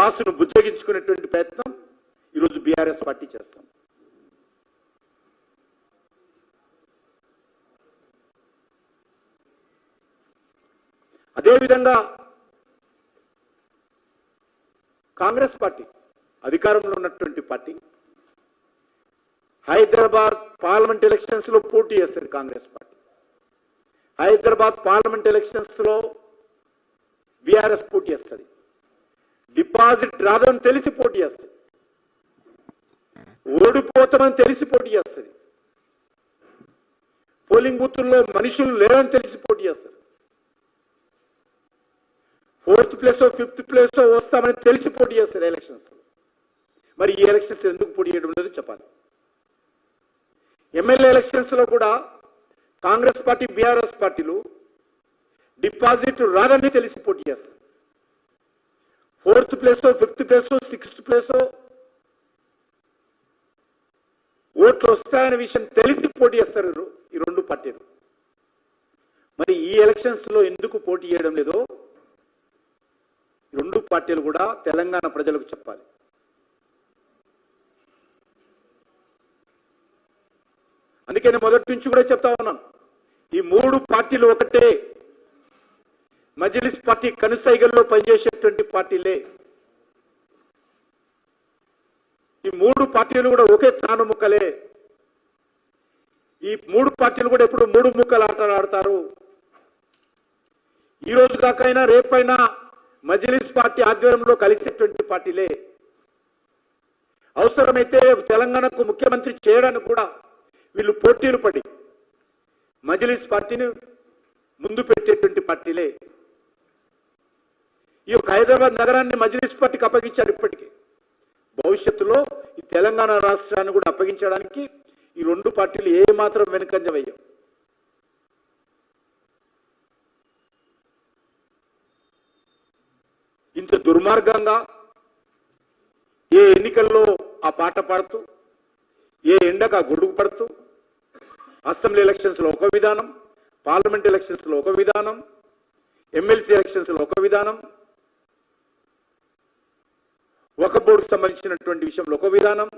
కాసును బుజ్జగించుకునేటువంటి ప్రయత్నం ఈరోజు BRS party చేస్తాం. అదేవిధంగా కాంగ్రెస్ పార్టీ అధికారంలో ఉన్నటువంటి పార్టీ హైదరాబాద్ పార్లమెంట్ ఎలక్షన్స్ లో పోటీ చేస్తుంది. Congress party Hyderabad parliament elections లో బీఆర్ఎస్ పోటీ చేస్తుంది. డిపాజిట్ రాదని తెలిసి పోటీ చేస్తుంది, ఓడిపోతామని తెలిసి పోటీ చేస్తుంది, పోలింగ్ బూతుల్లో మనుషులు లేరని తెలిసి పోటీ చేస్తారు, 4th ప్లేసో 5th ప్లేసో వస్తామని తెలిసి పోటీ చేస్తారు ఎలక్షన్స్. మరి ఈ ఎలక్షన్స్ ఎందుకు పోటీ చేయడం లేదు చెప్పాలి. ఎమ్మెల్యే ఎలక్షన్స్ లో కూడా కాంగ్రెస్ పార్టీ బీఆర్ఎస్ పార్టీలు డిపాజిట్ రాదని తెలిసి పోటీ చేస్తారు. 4th ప్లేసో 5th ప్లేసో 6th ప్లేసో ఓట్లు వస్తాయనే విషయం తెలిసి పోటీ చేస్తారు ఈ రెండు పార్టీలు. మరి ఈ ఎలక్షన్స్ లో ఎందుకు పోటీ చేయడం లేదో రెండు పార్టీలు కూడా తెలంగాణ ప్రజలకు చెప్పాలి. అందుకే నేను మొదటి నుంచి కూడా చెప్తా ఉన్నాను, ఈ మూడు పార్టీలు ఒకటే, మజ్లిస్ పార్టీ కనుసైగల్లో పనిచేసేటువంటి పార్టీలే. ఈ మూడు పార్టీలు కూడా ఒకే తాను ముక్కలే. ఈ మూడు పార్టీలు కూడా ఎప్పుడు మూడు ముక్కలు ఆటలు ఆడతారు. ఈ రోజు కాకైనా రేపైనా మజ్లిస్ పార్టీ ఆధ్వర్యంలో కలిసేటువంటి పార్టీలే. అవసరమైతే తెలంగాణకు ముఖ్యమంత్రి చేయడానికి కూడా వీళ్ళు పోటీలు పడి మజ్లిస్ పార్టీని ముందు పెట్టేటువంటి పార్టీలే. ఈ యొక్క హైదరాబాద్ నగరాన్ని మజ్లిస్ పార్టీకి అప్పగించారు. ఇప్పటికీ భవిష్యత్తులో ఈ తెలంగాణ రాష్ట్రాన్ని కూడా అప్పగించడానికి ఈ రెండు పార్టీలు ఏమాత్రం వెనుకంజ వేయవు. ఇంత దుర్మార్గంగా ఏ ఎన్నికల్లో ఆ పాట పాడుతూ, ఏ ఎండకు ఆ గొడుగు పడుతూ, అసెంబ్లీ ఎలక్షన్స్ లో ఒక విధానం, పార్లమెంట్ ఎలక్షన్స్ లో ఒక విధానం, ఎమ్మెల్సీ ఎలక్షన్స్ లో ఒక విధానం, ఒక బోర్డుకు సంబంధించినటువంటి విషయంలో ఒక విధానం,